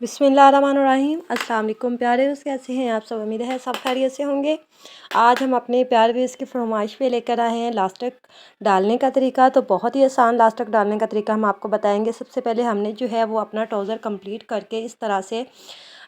बिस्मिल्लाहिर्रहमानिर्रहीम। अस्सलाम वालेकुम प्यारे व्यूअर्स, कैसे हैं आप सब? उम्मीद है सब खैरियत से होंगे। आज हम अपने प्यारे व्यूअर्स की फरमाइश पे लेकर आए हैं लास्टिक डालने का तरीका। तो बहुत ही आसान लास्टिक डालने का तरीका हम आपको बताएंगे। सबसे पहले हमने जो है वो अपना ट्राउज़र कंप्लीट करके इस तरह से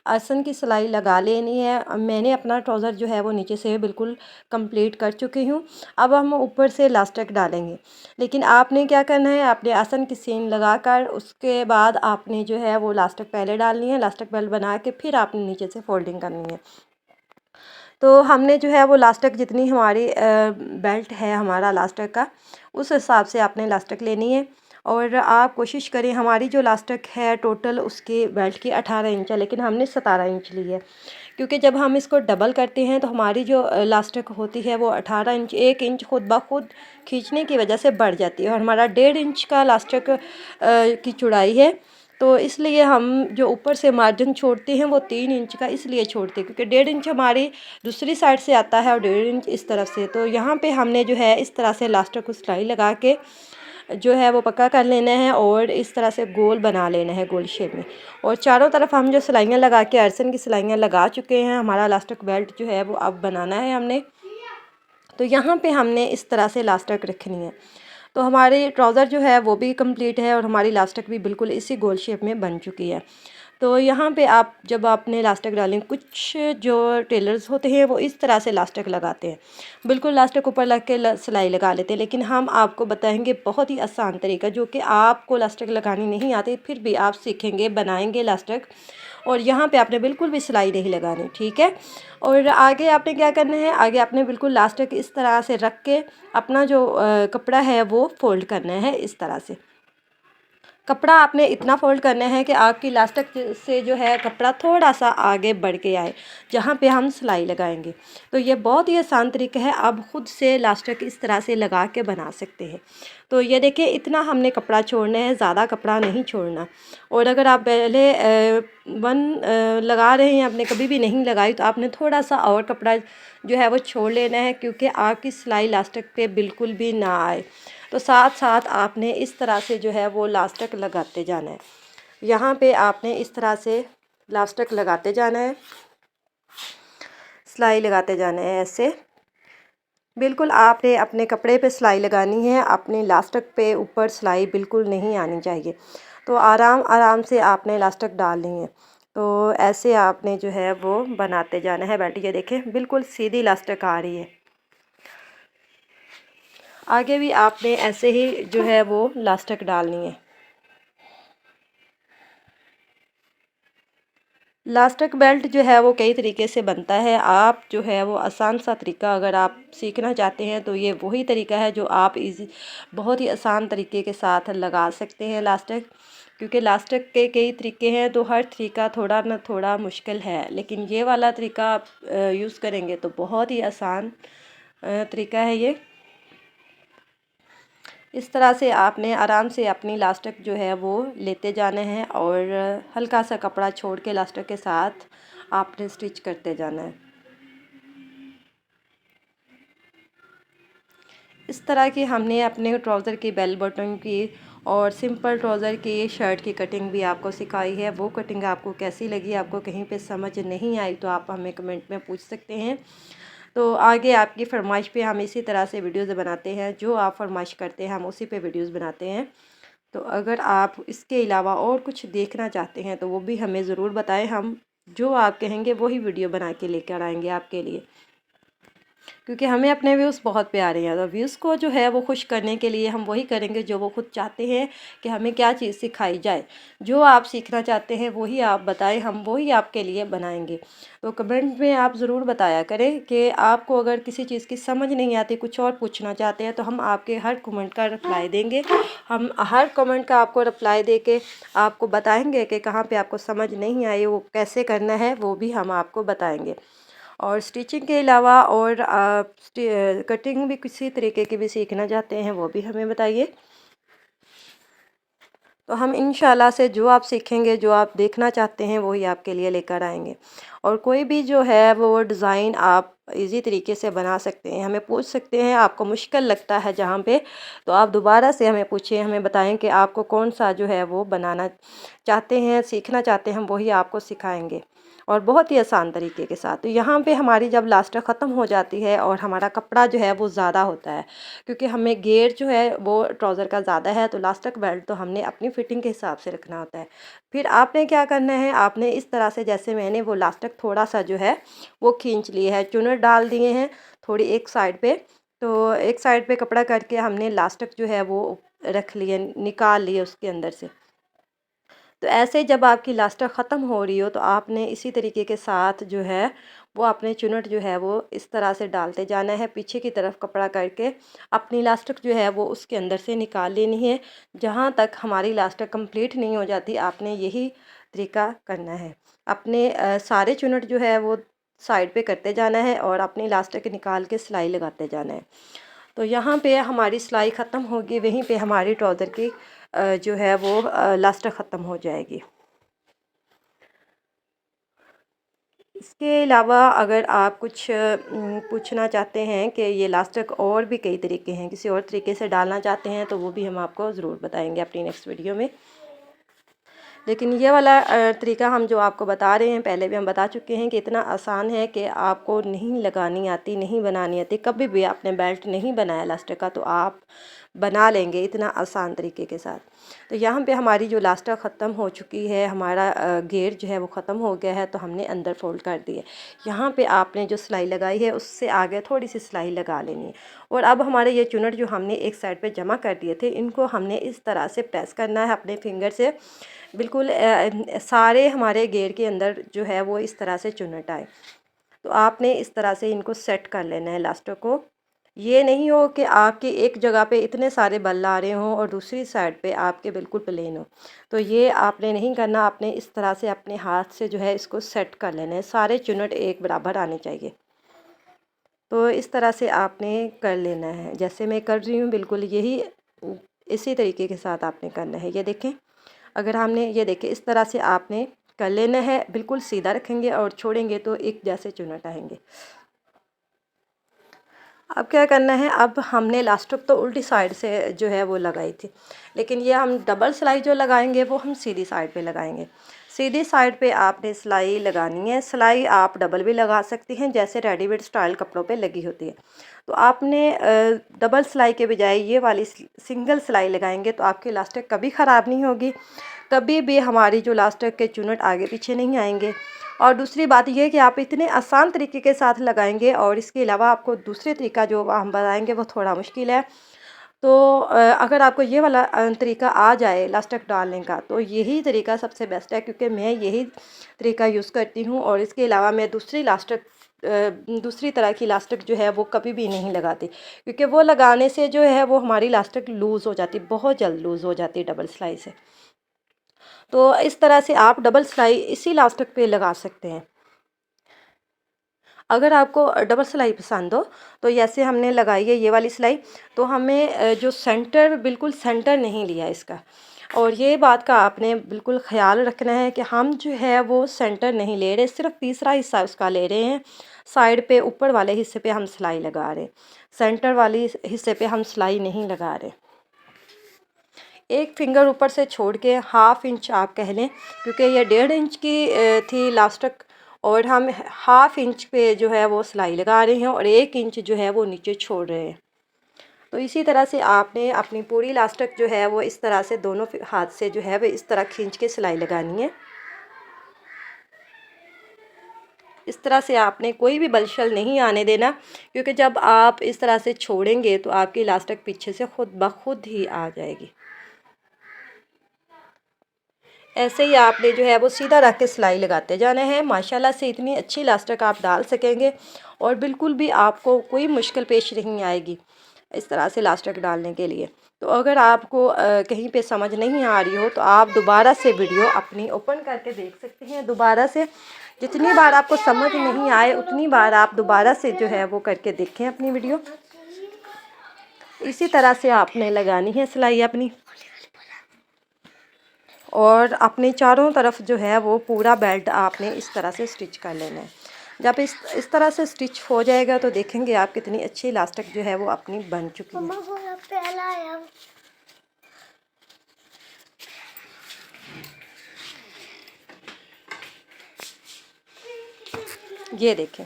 आसन की सिलाई लगा लेनी है। मैंने अपना ट्राउज़र जो है वो नीचे से बिल्कुल कंप्लीट कर चुकी हूँ। अब हम ऊपर से लास्टिक डालेंगे, लेकिन आपने क्या करना है, आपने आसन की सीन लगाकर उसके बाद आपने जो है वो लास्टिक पहले डालनी है। लास्टिक बेल्ट बना के फिर आपने नीचे से फोल्डिंग करनी है। तो हमने जो है वो लास्टिक जितनी हमारी बेल्ट है हमारा लास्टिक का, उस हिसाब से आपने लास्टिक लेनी है। और आप कोशिश करें, हमारी जो लास्टिक है टोटल उसकी बेल्ट की 18 इंच है, लेकिन हमने 17 इंच ली है। क्योंकि जब हम इसको डबल करते हैं तो हमारी जो लास्टिक होती है वो 18 इंच, 1 इंच खुद ब खुद खींचने की वजह से बढ़ जाती है। और हमारा 1.5 इंच का लास्टिक की चौड़ाई है, तो इसलिए हम जो ऊपर से मार्जिन छोड़ते हैं वो 3 इंच का इसलिए छोड़ते हैं क्योंकि 1.5 इंच हमारी दूसरी साइड से आता है और 1.5 इंच इस तरफ से। तो यहाँ पे हमने जो है इस तरह से लास्टिक को सिलाई लगा के जो है वो पक्का कर लेना है और इस तरह से गोल बना लेना है, गोल शेप में। और चारों तरफ हम जो सिलाइयाँ लगा के अरसन की सिलाइयाँ लगा चुके हैं। हमारा लास्टिक बेल्ट जो है वो अब बनाना है हमने। तो यहाँ पे हमने इस तरह से लास्टिक रखनी है। तो हमारी ट्राउज़र जो है वो भी कंप्लीट है और हमारी लास्टिक भी बिल्कुल इसी गोल शेप में बन चुकी है। तो यहाँ पे आप जब आपने लास्टिक डालें, कुछ जो टेलर्स होते हैं वो इस तरह से लास्टिक लगाते हैं, बिल्कुल लास्टिक ऊपर लग के सिलाई लगा लेते हैं। लेकिन हम आपको बताएंगे बहुत ही आसान तरीका, जो कि आपको लास्टिक लगानी नहीं आती फिर भी आप सीखेंगे, बनाएंगे लास्टिक। और यहाँ पे आपने बिल्कुल भी सिलाई नहीं लगानी, ठीक है। और आगे आपने क्या करना है, आगे आपने बिल्कुल लास्टिक इस तरह से रख के अपना जो कपड़ा है वो फोल्ड करना है। इस तरह से कपड़ा आपने इतना फोल्ड करना है कि आपकी लास्टिक से जो है कपड़ा थोड़ा सा आगे बढ़ के आए जहाँ पे हम सिलाई लगाएंगे। तो ये बहुत ही आसान तरीका है, आप ख़ुद से लास्टिक इस तरह से लगा के बना सकते हैं। तो ये देखिए, इतना हमने कपड़ा छोड़ना है, ज़्यादा कपड़ा नहीं छोड़ना। और अगर आप पहले लगा रहे हैं, आपने कभी भी नहीं लगाई, तो आपने थोड़ा सा और कपड़ा जो है वो छोड़ लेना है, क्योंकि आपकी सिलाई लास्टिक पे बिल्कुल भी ना आए। तो साथ साथ आपने इस तरह से जो है वो लास्टिक लगाते जाना है। यहाँ पे आपने इस तरह से लास्टिक लगाते जाना है, सिलाई लगाते जाना है ऐसे। बिल्कुल आपने अपने कपड़े पे सिलाई लगानी है, अपने लास्टिक पे ऊपर सिलाई बिल्कुल नहीं आनी चाहिए। तो आराम आराम से आपने लास्टिक डालनी है। तो ऐसे आपने जो है वो बनाते जाना है बेल्ट। ये देखें, बिल्कुल सीधी लास्टिक आ रही है। आगे भी आपने ऐसे ही जो है वो लास्टिक डालनी है। लास्टिक बेल्ट जो है वो कई तरीके से बनता है। आप जो है वो आसान सा तरीका अगर आप सीखना चाहते हैं तो ये वही तरीका है जो आप इजी बहुत ही आसान तरीके के साथ लगा सकते हैं लास्टिक। क्योंकि लास्टिक के कई तरीके हैं, तो हर तरीका थोड़ा ना थोड़ा मुश्किल है, लेकिन ये वाला तरीका आप यूज़ करेंगे तो बहुत ही आसान तरीका है ये। इस तरह से आपने आराम से अपनी लास्टिक जो है वो लेते जाना है और हल्का सा कपड़ा छोड़ के लास्टिक के साथ आपने स्टिच करते जाना है। इस तरह की हमने अपने ट्राउज़र की बेल बटन की और सिंपल ट्राउज़र की शर्ट की कटिंग भी आपको सिखाई है। वो कटिंग आपको कैसी लगी, आपको कहीं पे समझ नहीं आई तो आप हमें कमेंट में पूछ सकते हैं। तो आगे आपकी फरमाइश पे हम इसी तरह से वीडियोज़ बनाते हैं, जो आप फरमाइश करते हैं हम उसी पे वीडियोज़ बनाते हैं। तो अगर आप इसके अलावा और कुछ देखना चाहते हैं तो वो भी हमें ज़रूर बताएं, हम जो आप कहेंगे वही वीडियो बना के लेकर आएंगे आपके लिए। क्योंकि हमें अपने व्यूज़ बहुत प्यारे हैं, तो व्यूज़ को जो है वो खुश करने के लिए हम वही करेंगे जो वो खुद चाहते हैं कि हमें क्या चीज़ सिखाई जाए। जो आप सीखना चाहते हैं वही आप बताएं, हम वही आपके लिए बनाएंगे। तो कमेंट में आप ज़रूर बताया करें कि आपको अगर किसी चीज़ की समझ नहीं आती, कुछ और पूछना चाहते हैं, तो हम आपके हर कमेंट का रिप्लाई देंगे। हम हर कमेंट का आपको रिप्लाई दे के आपको बताएँगे कि कहाँ पर आपको समझ नहीं आई, वो कैसे करना है वो भी हम आपको बताएँगे। और स्टिचिंग के अलावा और आप कटिंग भी किसी तरीके की भी सीखना चाहते हैं वो भी हमें बताइए। तो हम इंशाल्लाह से जो आप सीखेंगे, जो आप देखना चाहते हैं वही आपके लिए लेकर आएंगे। और कोई भी जो है वो डिज़ाइन आप इजी तरीके से बना सकते हैं। हमें पूछ सकते हैं, आपको मुश्किल लगता है जहाँ पे, तो आप दोबारा से हमें पूछिए, हमें बताएं कि आपको कौन सा जो है वो बनाना चाहते हैं, सीखना चाहते हैं, हम वही आपको सिखाएंगे और बहुत ही आसान तरीके के साथ। तो यहाँ पे हमारी जब लास्टिक ख़त्म हो जाती है और हमारा कपड़ा जो है वो ज़्यादा होता है, क्योंकि हमें घेर जो है वो ट्राउज़र का ज़्यादा है, तो लास्टिक बेल्ट तो हमने अपनी फ़िटिंग के हिसाब से रखना होता है। फिर आपने क्या करना है, आपने इस तरह से, जैसे मैंने वो लास्टिक थोड़ा सा जो है वो खींच लिए है, चुनट डाल दिए हैं थोड़ी एक साइड पे, तो एक साइड पे कपड़ा करके हमने लास्टिक जो है वो रख लिए, निकाल लिए उसके अंदर से। तो ऐसे जब आपकी लास्टिक ख़त्म हो रही हो तो आपने इसी तरीके के साथ जो है वो अपने चुनट जो है वो इस तरह से डालते जाना है, पीछे की तरफ कपड़ा करके अपनी लास्टिक जो है वो उसके अंदर से निकाल लेनी है। जहाँ तक हमारी लास्टिक कंप्लीट नहीं हो जाती, आपने यही तरीका करना है। अपने सारे चुनट जो है वो साइड पे करते जाना है और अपनी लास्टिक निकाल के सिलाई लगाते जाना है। तो यहाँ पे हमारी सिलाई ख़त्म होगी, वहीं पे हमारी ट्राउज़र की जो है वो लास्टिक ख़त्म हो जाएगी। इसके अलावा अगर आप कुछ पूछना चाहते हैं कि ये लास्टिक और भी कई तरीके हैं, किसी और तरीके से डालना चाहते हैं, तो वो भी हम आपको ज़रूर बताएंगे अपनी नेक्स्ट वीडियो में। लेकिन ये वाला तरीका हम जो आपको बता रहे हैं, पहले भी हम बता चुके हैं कि इतना आसान है कि आपको नहीं लगानी आती, नहीं बनानी आती, कभी भी आपने बेल्ट नहीं बनाया लास्टिक का तो आप बना लेंगे इतना आसान तरीके के साथ। तो यहाँ पे हमारी जो लास्टिक ख़त्म हो चुकी है, हमारा घेर जो है वो ख़त्म हो गया है, तो हमने अंदर फोल्ड कर दिए। यहाँ पे आपने जो सिलाई लगाई है उससे आगे थोड़ी सी सिलाई लगा लेनी है। और अब हमारे ये चुनट जो हमने एक साइड पे जमा कर दिए थे, इनको हमने इस तरह से प्रेस करना है अपने फिंगर से, बिल्कुल सारे हमारे घेर के अंदर जो है वो इस तरह से चुनट आए। तो आपने इस तरह से इनको सेट कर लेना है लास्टिक को। ये नहीं हो कि आपकी एक जगह पे इतने सारे बल आ रहे हों और दूसरी साइड पे आपके बिल्कुल प्लेन हो, तो ये आपने नहीं करना। आपने इस तरह से अपने हाथ से जो है इसको सेट कर लेना है, सारे चुनट एक बराबर आने चाहिए। तो इस तरह से आपने कर लेना है, जैसे मैं कर रही हूँ बिल्कुल यही इसी तरीके के साथ आपने करना है। ये देखें, अगर हमने ये देखें इस तरह से आपने कर लेना है, बिल्कुल सीधा रखेंगे और छोड़ेंगे तो एक जैसे चुनट आएंगे। अब क्या करना है, अब हमने लास्टिक तो उल्टी साइड से जो है वो लगाई थी, लेकिन ये हम डबल सिलाई जो लगाएंगे वो हम सीधी साइड पे लगाएंगे। सीधी साइड पे आपने सिलाई लगानी है। सिलाई आप डबल भी लगा सकती हैं, जैसे रेडीमेड स्टाइल कपड़ों पे लगी होती है। तो आपने डबल सिलाई के बजाय ये वाली सिंगल सिलाई लगाएंगे तो आपकी लास्टिक कभी ख़राब नहीं होगी, कभी भी हमारी जो लास्टिक के चुनट आगे पीछे नहीं आएंगे। और दूसरी बात ये है कि आप इतने आसान तरीके के साथ लगाएंगे, और इसके अलावा आपको दूसरे तरीका जो हम बताएंगे वो थोड़ा मुश्किल है। तो अगर आपको ये वाला तरीका आ जाए लास्टिक डालने का, तो यही तरीका सबसे बेस्ट है, क्योंकि मैं यही तरीका यूज़ करती हूँ। और इसके अलावा मैं दूसरी लास्टिक दूसरी तरह की लास्टिक जो है वो कभी भी नहीं लगाती, क्योंकि वो लगाने से जो है वो हमारी लास्टिक लूज़ हो जाती, बहुत जल्द लूज़ हो जाती है डबल सिलाई से। तो इस तरह से आप डबल सिलाई इसी लास्टिक पे लगा सकते हैं। अगर आपको डबल सिलाई पसंद हो तो जैसे हमने लगाई है ये वाली सिलाई, तो हमें जो सेंटर, बिल्कुल सेंटर नहीं लिया इसका। और ये बात का आपने बिल्कुल ख़्याल रखना है कि हम जो है वो सेंटर नहीं ले रहे, सिर्फ तीसरा हिस्सा उसका ले रहे हैं। साइड पे ऊपर वाले हिस्से पे हम सिलाई लगा रहे, सेंटर वाली हिस्से पे हम सिलाई नहीं लगा रहे। एक फिंगर ऊपर से छोड़ के हाफ इंच आप कह लें, क्योंकि ये 1.5 इंच की थी लास्टिक, और हम हाफ इंच पे जो है वो सिलाई लगा रहे हैं और 1 इंच जो है वो नीचे छोड़ रहे हैं। तो इसी तरह से आपने अपनी पूरी लास्टिक जो है वो इस तरह से दोनों हाथ से जो है वो इस तरह खींच के सिलाई लगानी है। इस तरह से आपने कोई भी बलशल नहीं आने देना, क्योंकि जब आप इस तरह से छोड़ेंगे तो आपकी लास्टिक पीछे से खुद ब खुद ही आ जाएगी। ऐसे ही आपने जो है वो सीधा रख के सिलाई लगाते जाना है। माशाल्लाह से इतनी अच्छी लास्टिक आप डाल सकेंगे और बिल्कुल भी आपको कोई मुश्किल पेश नहीं आएगी इस तरह से लास्टिक डालने के लिए। तो अगर आपको कहीं पे समझ नहीं आ रही हो तो आप दोबारा से वीडियो अपनी ओपन करके देख सकते हैं दोबारा से। जितनी बार आपको समझ नहीं आए उतनी बार आप दोबारा से जो है वो करके देखें अपनी वीडियो। इसी तरह से आपने लगानी है सिलाई अपनी। और अपने चारों तरफ जो है वो पूरा बेल्ट आपने इस तरह से स्टिच कर लेना है। जब इस तरह से स्टिच हो जाएगा तो देखेंगे आप कितनी अच्छी इलास्टिक जो है वो अपनी बन चुकी है। ये देखें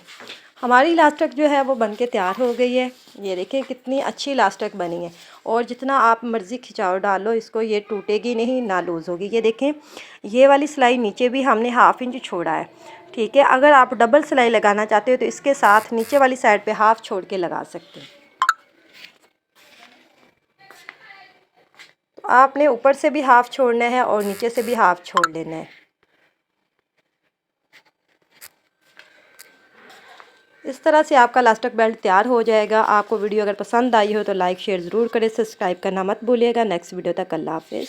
हमारी इलास्टिक जो है वो बनके तैयार हो गई है। ये देखें कितनी अच्छी इलास्टिक बनी है और जितना आप मर्ज़ी खिंचाव डालो इसको, ये टूटेगी नहीं ना लूज़ होगी। ये देखें ये वाली सिलाई नीचे भी हमने 1/2 इंच छोड़ा है, ठीक है। अगर आप डबल सिलाई लगाना चाहते हो तो इसके साथ नीचे वाली साइड पे 1/2 छोड़ के लगा सकते हैं। तो आपने ऊपर से भी 1/2 छोड़ना है और नीचे से भी 1/2 छोड़ लेना है। इस तरह से आपका इलास्टिक बेल्ट तैयार हो जाएगा। आपको वीडियो अगर पसंद आई हो तो लाइक शेयर ज़रूर करें, सब्सक्राइब करना मत भूलिएगा। नेक्स्ट वीडियो तक अल्लाह हाफ़िज़।